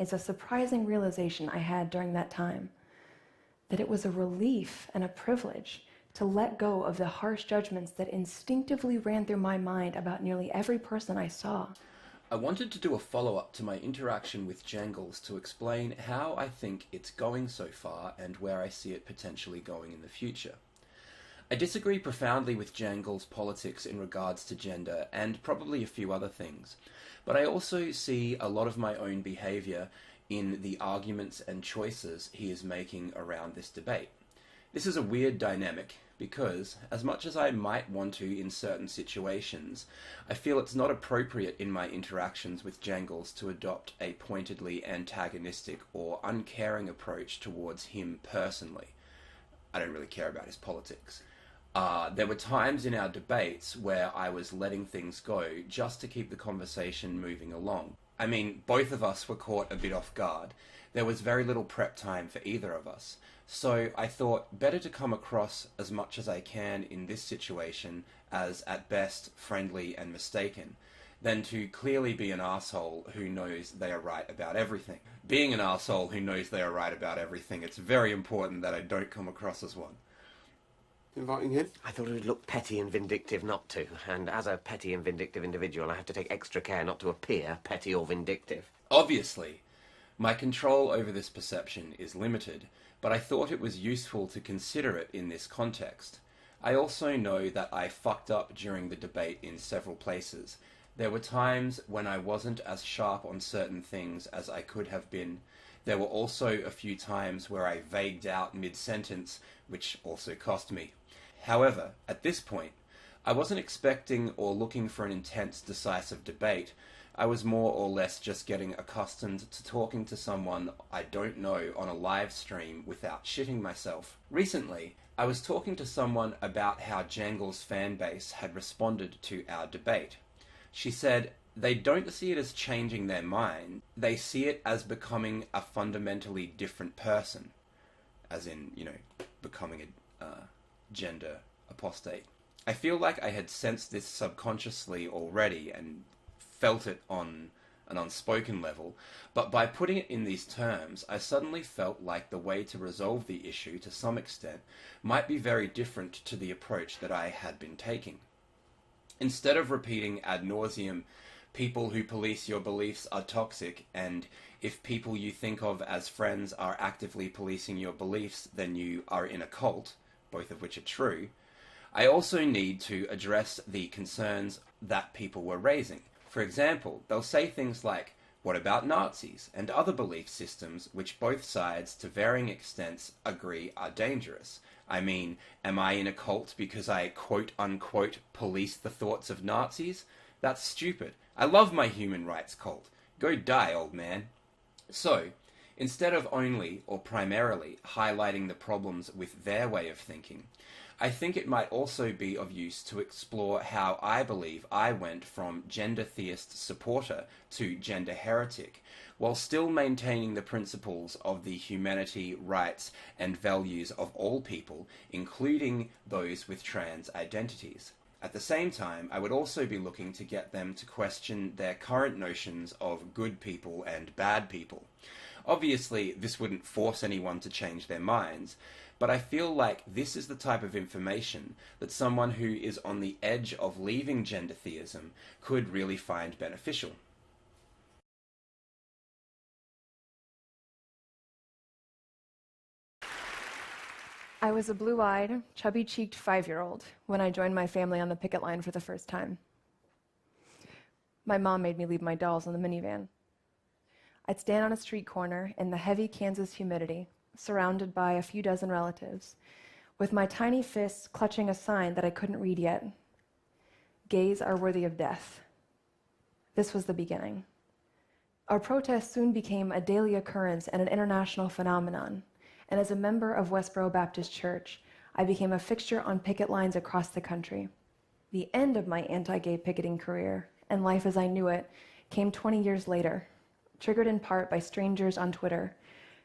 is a surprising realization I had during that time, that it was a relief and a privilege to let go of the harsh judgments that instinctively ran through my mind about nearly every person I saw. I wanted to do a follow-up to my interaction with Jangles to explain how I think it's going so far and where I see it potentially going in the future. I disagree profoundly with Jangles' politics in regards to gender and probably a few other things, but I also see a lot of my own behaviour in the arguments and choices he is making around this debate. This is a weird dynamic because, as much as I might want to in certain situations, I feel it's not appropriate in my interactions with Jangles to adopt a pointedly antagonistic or uncaring approach towards him personally. I don't really care about his politics. There were times in our debates where I was letting things go just to keep the conversation moving along. I mean, both of us were caught a bit off guard. There was very little prep time for either of us. So I thought better to come across as much as I can in this situation as, at best, friendly and mistaken, than to clearly be an arsehole who knows they are right about everything. Being an arsehole who knows they are right about everything, it's very important that I don't come across as one. Inviting him? I thought it would look petty and vindictive not to, and as a petty and vindictive individual, I have to take extra care not to appear petty or vindictive. Obviously, my control over this perception is limited, but I thought it was useful to consider it in this context. I also know that I fucked up during the debate in several places. There were times when I wasn't as sharp on certain things as I could have been. There were also a few times where I vagued out mid-sentence, which also cost me. However, at this point, I wasn't expecting or looking for an intense, decisive debate. I was more or less just getting accustomed to talking to someone I don't know on a live stream without shitting myself. Recently, I was talking to someone about how Jangles' fan base had responded to our debate. She said they don't see it as changing their mind, they see it as becoming a fundamentally different person. As in, becoming a gender apostate. I feel like I had sensed this subconsciously already and felt it on an unspoken level, but by putting it in these terms, I suddenly felt like the way to resolve the issue to some extent might be very different to the approach that I had been taking. Instead of repeating ad nauseum, people who police your beliefs are toxic, and if people you think of as friends are actively policing your beliefs, then you are in a cult, both of which are true, I also need to address the concerns that people were raising. For example, they'll say things like, what about Nazis and other belief systems which both sides, to varying extents, agree are dangerous? I mean, am I in a cult because I quote-unquote police the thoughts of Nazis? That's stupid. I love my human rights cult. Go die, old man. So, instead of only or primarily highlighting the problems with their way of thinking, I think it might also be of use to explore how I believe I went from gender theist supporter to gender heretic, while still maintaining the principles of the humanity, rights, and values of all people, including those with trans identities. At the same time, I would also be looking to get them to question their current notions of good people and bad people. Obviously, this wouldn't force anyone to change their minds, but I feel like this is the type of information that someone who is on the edge of leaving gender theism could really find beneficial. I was a blue-eyed, chubby-cheeked 5-year-old when I joined my family on the picket line for the first time. My mom made me leave my dolls in the minivan. I'd stand on a street corner in the heavy Kansas humidity, surrounded by a few dozen relatives, with my tiny fists clutching a sign that I couldn't read yet. Gays are worthy of death. This was the beginning. Our protest soon became a daily occurrence and an international phenomenon, and as a member of Westboro Baptist Church, I became a fixture on picket lines across the country. The end of my anti-gay picketing career, and life as I knew it, came 20 years later, triggered in part by strangers on Twitter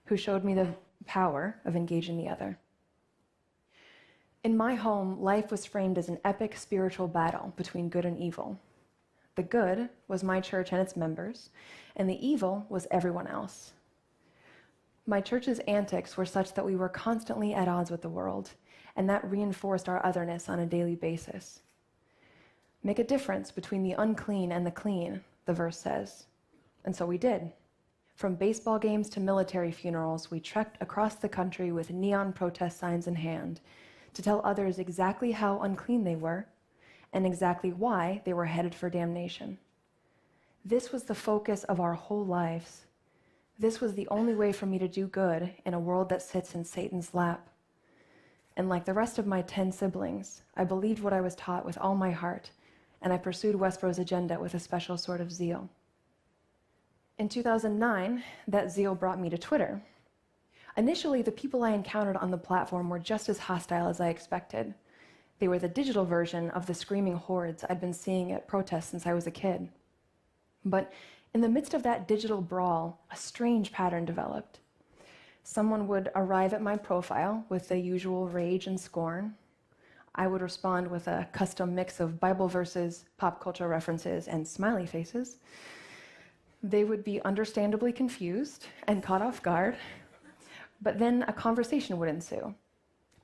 who showed me the power of engaging the other. In my home, life was framed as an epic spiritual battle between good and evil. The good was my church and its members, and the evil was everyone else. My church's antics were such that we were constantly at odds with the world, and that reinforced our otherness on a daily basis. Make a difference between the unclean and the clean, the verse says. And so we did. From baseball games to military funerals, we trekked across the country with neon protest signs in hand to tell others exactly how unclean they were and exactly why they were headed for damnation. This was the focus of our whole lives. This was the only way for me to do good in a world that sits in Satan's lap. And like the rest of my 10 siblings, I believed what I was taught with all my heart, and I pursued Westboro's agenda with a special sort of zeal. In 2009, that zeal brought me to Twitter. Initially, the people I encountered on the platform were just as hostile as I expected. They were the digital version of the screaming hordes I'd been seeing at protests since I was a kid. But in the midst of that digital brawl, a strange pattern developed. Someone would arrive at my profile with the usual rage and scorn. I would respond with a custom mix of Bible verses, pop culture references, and smiley faces. They would be understandably confused and caught off guard, but then a conversation would ensue.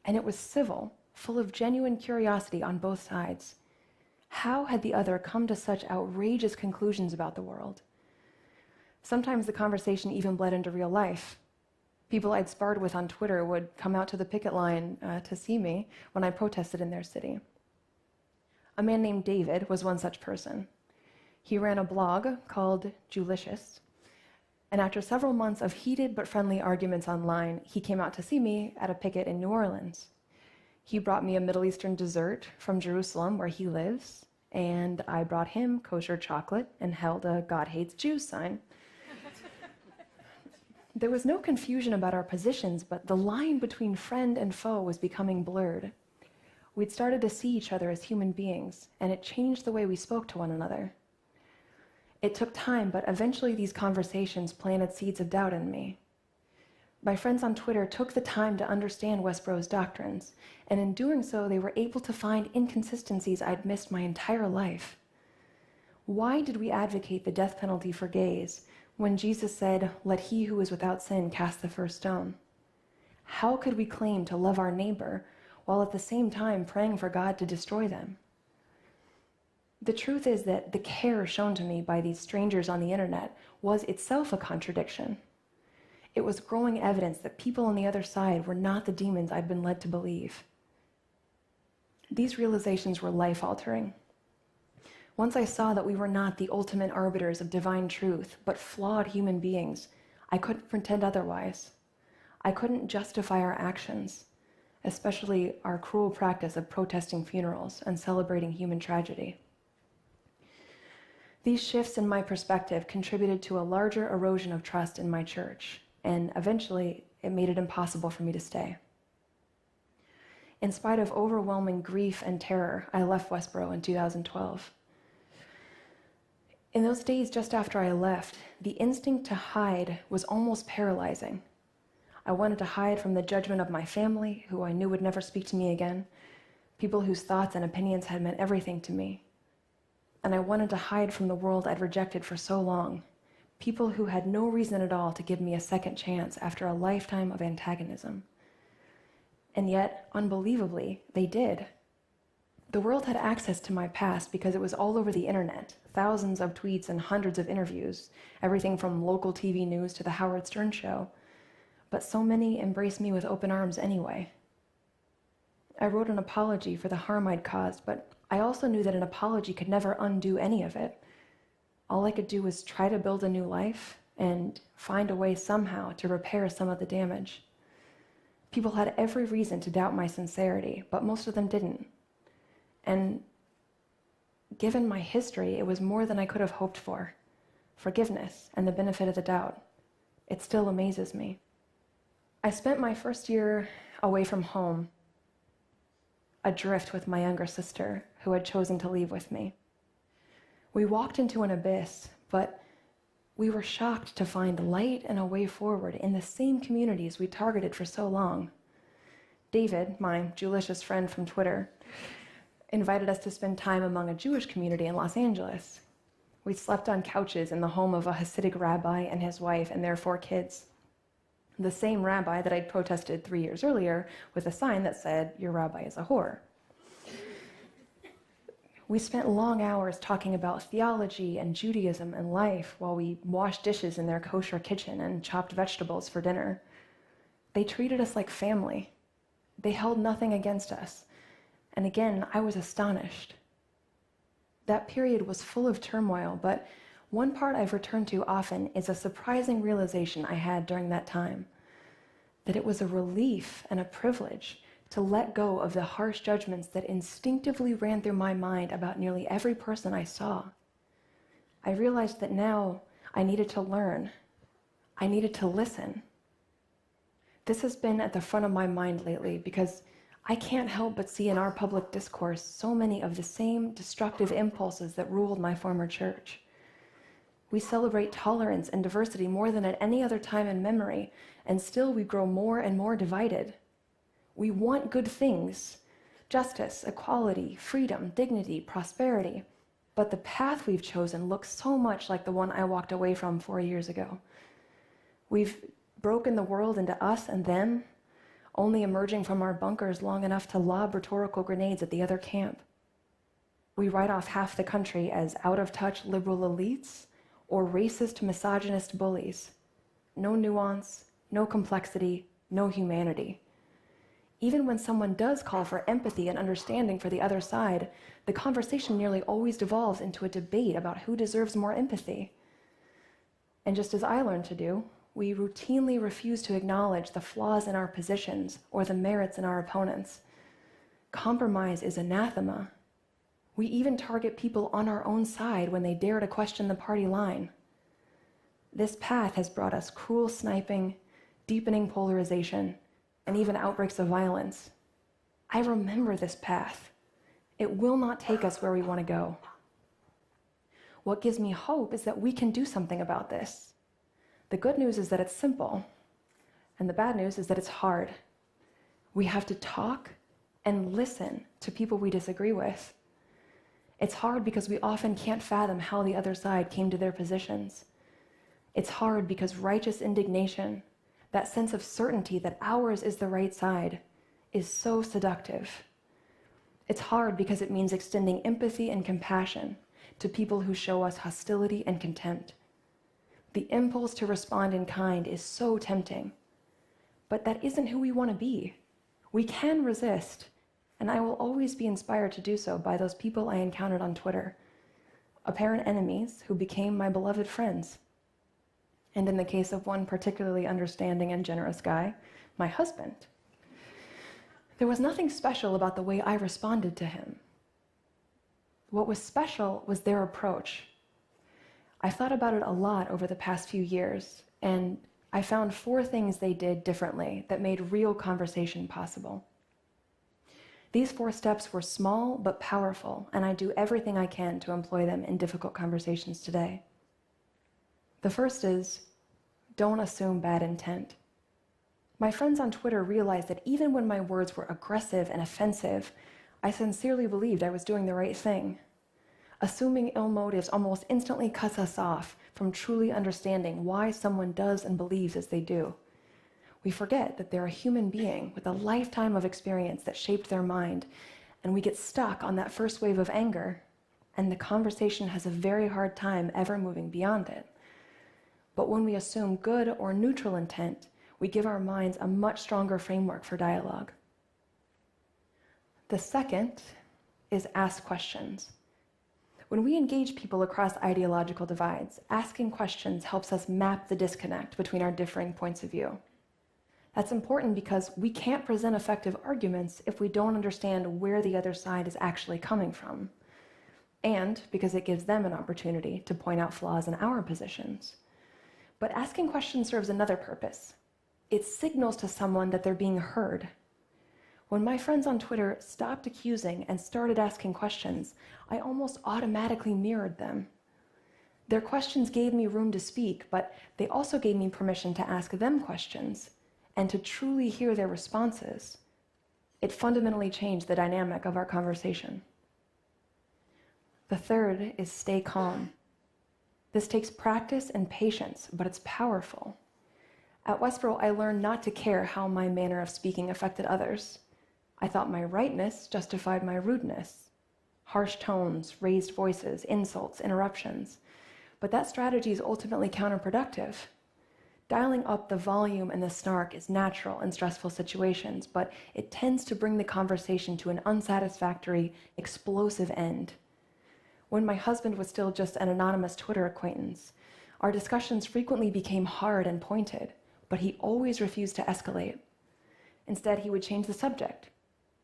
And it was civil, full of genuine curiosity on both sides. How had the other come to such outrageous conclusions about the world? Sometimes the conversation even bled into real life. People I'd sparred with on Twitter would come out to the picket line to see me when I protested in their city. A man named David was one such person. He ran a blog called Jewlicious, and after several months of heated but friendly arguments online, he came out to see me at a picket in New Orleans. He brought me a Middle Eastern dessert from Jerusalem, where he lives, and I brought him kosher chocolate and held a God Hates Jews sign. There was no confusion about our positions, but the line between friend and foe was becoming blurred. We'd started to see each other as human beings, and it changed the way we spoke to one another. It took time, but eventually these conversations planted seeds of doubt in me. My friends on Twitter took the time to understand Westboro's doctrines, and in doing so, they were able to find inconsistencies I'd missed my entire life. Why did we advocate the death penalty for gays when Jesus said, "Let he who is without sin cast the first stone"? How could we claim to love our neighbor while at the same time praying for God to destroy them? The truth is that the care shown to me by these strangers on the internet was itself a contradiction. It was growing evidence that people on the other side were not the demons I'd been led to believe. These realizations were life-altering. Once I saw that we were not the ultimate arbiters of divine truth, but flawed human beings, I couldn't pretend otherwise. I couldn't justify our actions, especially our cruel practice of protesting funerals and celebrating human tragedy. These shifts in my perspective contributed to a larger erosion of trust in my church, and eventually it made it impossible for me to stay. In spite of overwhelming grief and terror, I left Westboro in 2012. In those days just after I left, the instinct to hide was almost paralyzing. I wanted to hide from the judgment of my family, who I knew would never speak to me again, people whose thoughts and opinions had meant everything to me. And I wanted to hide from the world I'd rejected for so long, people who had no reason at all to give me a second chance after a lifetime of antagonism. And yet, unbelievably, they did. The world had access to my past because it was all over the internet, thousands of tweets and hundreds of interviews, everything from local TV news to the Howard Stern show. But so many embraced me with open arms anyway. I wrote an apology for the harm I'd caused, but I also knew that an apology could never undo any of it. All I could do was try to build a new life and find a way somehow to repair some of the damage. People had every reason to doubt my sincerity, but most of them didn't. And given my history, it was more than I could have hoped for. Forgiveness and the benefit of the doubt. It still amazes me. I spent my first year away from home, adrift with my younger sister, who had chosen to leave with me. We walked into an abyss, but we were shocked to find light and a way forward in the same communities we targeted for so long. David, my Jewlicious friend from Twitter, invited us to spend time among a Jewish community in Los Angeles. We slept on couches in the home of a Hasidic rabbi and his wife and their 4 kids. The same rabbi that I'd protested 3 years earlier with a sign that said, "Your rabbi is a whore." We spent long hours talking about theology and Judaism and life while we washed dishes in their kosher kitchen and chopped vegetables for dinner. They treated us like family. They held nothing against us. And again, I was astonished. That period was full of turmoil, but one part I've returned to often is a surprising realization I had during that time, that it was a relief and a privilege to let go of the harsh judgments that instinctively ran through my mind about nearly every person I saw. I realized that now I needed to learn. I needed to listen. This has been at the front of my mind lately because I can't help but see in our public discourse so many of the same destructive impulses that ruled my former church. We celebrate tolerance and diversity more than at any other time in memory, and still we grow more and more divided. We want good things: justice, equality, freedom, dignity, prosperity. But the path we've chosen looks so much like the one I walked away from 4 years ago. We've broken the world into us and them, only emerging from our bunkers long enough to lob rhetorical grenades at the other camp. We write off half the country as out-of-touch liberal elites or racist, misogynist bullies. No nuance, no complexity, no humanity. Even when someone does call for empathy and understanding for the other side, the conversation nearly always devolves into a debate about who deserves more empathy. And just as I learned to do, we routinely refuse to acknowledge the flaws in our positions or the merits in our opponents. Compromise is anathema. We even target people on our own side when they dare to question the party line. This path has brought us cruel sniping, deepening polarization, and even outbreaks of violence. I remember this path. It will not take us where we want to go. What gives me hope is that we can do something about this. The good news is that it's simple, and the bad news is that it's hard. We have to talk and listen to people we disagree with. It's hard because we often can't fathom how the other side came to their positions. It's hard because righteous indignation, that sense of certainty that ours is the right side, is so seductive. It's hard because it means extending empathy and compassion to people who show us hostility and contempt. The impulse to respond in kind is so tempting, but that isn't who we want to be. We can resist, and I will always be inspired to do so by those people I encountered on Twitter, apparent enemies who became my beloved friends. And in the case of one particularly understanding and generous guy, my husband, there was nothing special about the way I responded to him. What was special was their approach. I thought about it a lot over the past few years, and I found 4 things they did differently that made real conversation possible. These 4 steps were small but powerful, and I do everything I can to employ them in difficult conversations today. The first is, don't assume bad intent. My friends on Twitter realized that even when my words were aggressive and offensive, I sincerely believed I was doing the right thing. Assuming ill motives almost instantly cuts us off from truly understanding why someone does and believes as they do. We forget that they're a human being with a lifetime of experience that shaped their mind, and we get stuck on that first wave of anger, and the conversation has a very hard time ever moving beyond it. But when we assume good or neutral intent, we give our minds a much stronger framework for dialogue. The second is ask questions. When we engage people across ideological divides, asking questions helps us map the disconnect between our differing points of view. That's important because we can't present effective arguments if we don't understand where the other side is actually coming from, and because it gives them an opportunity to point out flaws in our positions. But asking questions serves another purpose. It signals to someone that they're being heard. When my friends on Twitter stopped accusing and started asking questions, I almost automatically mirrored them. Their questions gave me room to speak, but they also gave me permission to ask them questions and to truly hear their responses. It fundamentally changed the dynamic of our conversation. The third is stay calm. This takes practice and patience, but it's powerful. At Westboro, I learned not to care how my manner of speaking affected others. I thought my rightness justified my rudeness. Harsh tones, raised voices, insults, interruptions. But that strategy is ultimately counterproductive. Dialing up the volume and the snark is natural in stressful situations, but it tends to bring the conversation to an unsatisfactory, explosive end. When my husband was still just an anonymous Twitter acquaintance, our discussions frequently became hard and pointed, but he always refused to escalate. Instead, he would change the subject.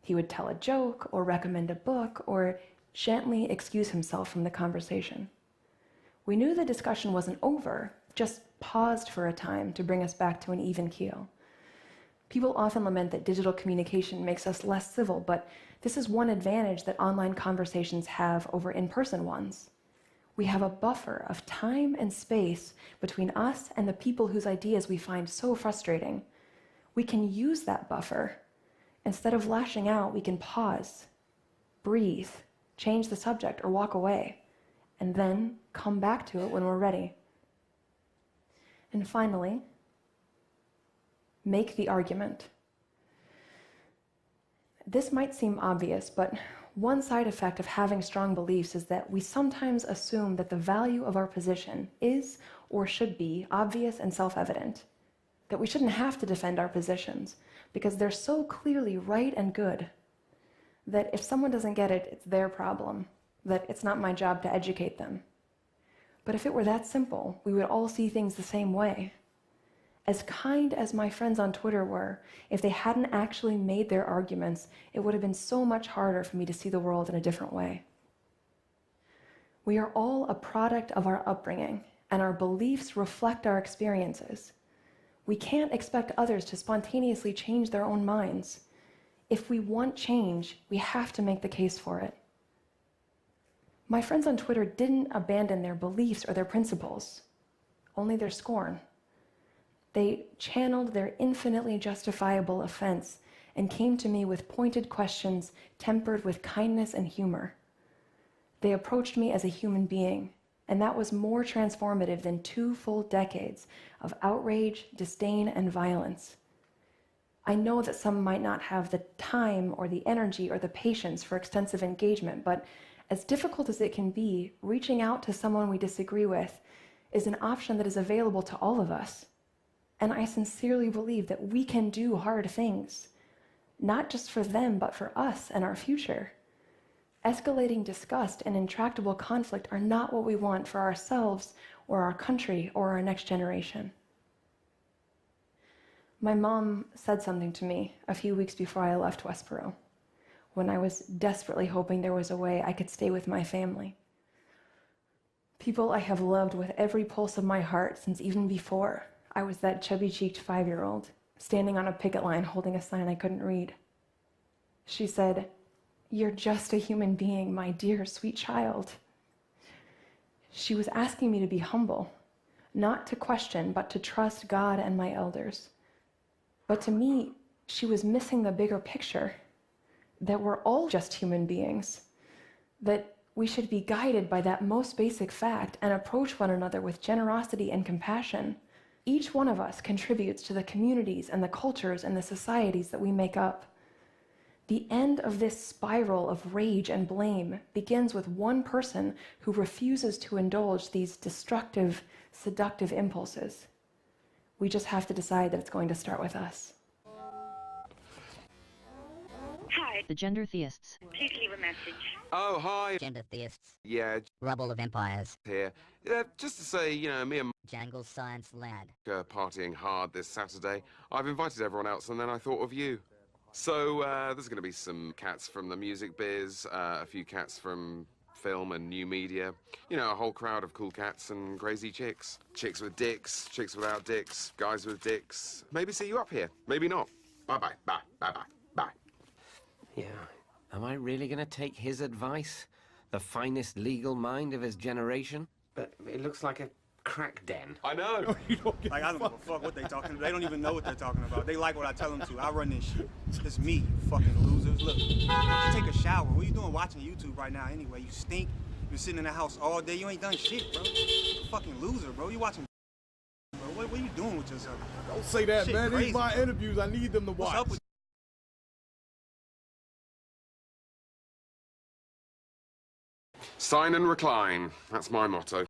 He would tell a joke or recommend a book or gently excuse himself from the conversation. We knew the discussion wasn't over, just paused for a time to bring us back to an even keel. People often lament that digital communication makes us less civil, but this is one advantage that online conversations have over in-person ones. We have a buffer of time and space between us and the people whose ideas we find so frustrating. We can use that buffer. Instead of lashing out, we can pause, breathe, change the subject, or walk away, and then come back to it when we're ready. And finally, make the argument. This might seem obvious, but one side effect of having strong beliefs is that we sometimes assume that the value of our position is or should be obvious and self-evident, that we shouldn't have to defend our positions because they're so clearly right and good, that if someone doesn't get it, it's their problem, that it's not my job to educate them. But if it were that simple, we would all see things the same way. As kind as my friends on Twitter were, if they hadn't actually made their arguments, it would have been so much harder for me to see the world in a different way. We are all a product of our upbringing, and our beliefs reflect our experiences. We can't expect others to spontaneously change their own minds. If we want change, we have to make the case for it. My friends on Twitter didn't abandon their beliefs or their principles, only their scorn. They channeled their infinitely justifiable offense and came to me with pointed questions tempered with kindness and humor. They approached me as a human being, and that was more transformative than 2 full decades of outrage, disdain, and violence. I know that some might not have the time or the energy or the patience for extensive engagement, but as difficult as it can be, reaching out to someone we disagree with is an option that is available to all of us. And I sincerely believe that we can do hard things, not just for them, but for us and our future. Escalating disgust and intractable conflict are not what we want for ourselves or our country or our next generation. My mom said something to me a few weeks before I left Westboro, when I was desperately hoping there was a way I could stay with my family. People I have loved with every pulse of my heart since even before I was that chubby-cheeked 5-year-old standing on a picket line holding a sign I couldn't read. She said, "You're just a human being, my dear, sweet child." She was asking me to be humble, not to question, but to trust God and my elders. But to me, she was missing the bigger picture, that we're all just human beings, that we should be guided by that most basic fact and approach one another with generosity and compassion. Each one of us contributes to the communities and the cultures and the societies that we make up. The end of this spiral of rage and blame begins with one person who refuses to indulge these destructive, seductive impulses. We just have to decide that it's going to start with us. Hi. The Gender Theists. Please leave a message. Oh, hi. Gender Theists. Yeah, Rubble of Empires. here. Just to say, me and Jangle Science Lad. Mike are partying hard this Saturday. I've invited everyone else, and then I thought of you. So, there's going to be some cats from the music biz, a few cats from film and new media. A whole crowd of cool cats and crazy chicks. Chicks with dicks, chicks without dicks, guys with dicks. Maybe see you up here, maybe not. Bye-bye, bye, bye-bye, bye. Yeah. Am I really going to take his advice? The finest legal mind of his generation? But it looks like a crack den. I know. Like, I don't give a fuck what they talking about. They don't even know what they're talking about. They like what I tell them to. I run this shit. It's me, you fucking losers. Look, why don't you take a shower? What are you doing watching YouTube right now anyway? You stink. You're sitting in the house all day. You ain't done shit, bro. You're a fucking loser, bro. You watching, bro. What are you doing with yourself? Don't say that, Shit man. crazy, These my bro. interviews. I need them to watch. What's up with Sign and recline. That's my motto.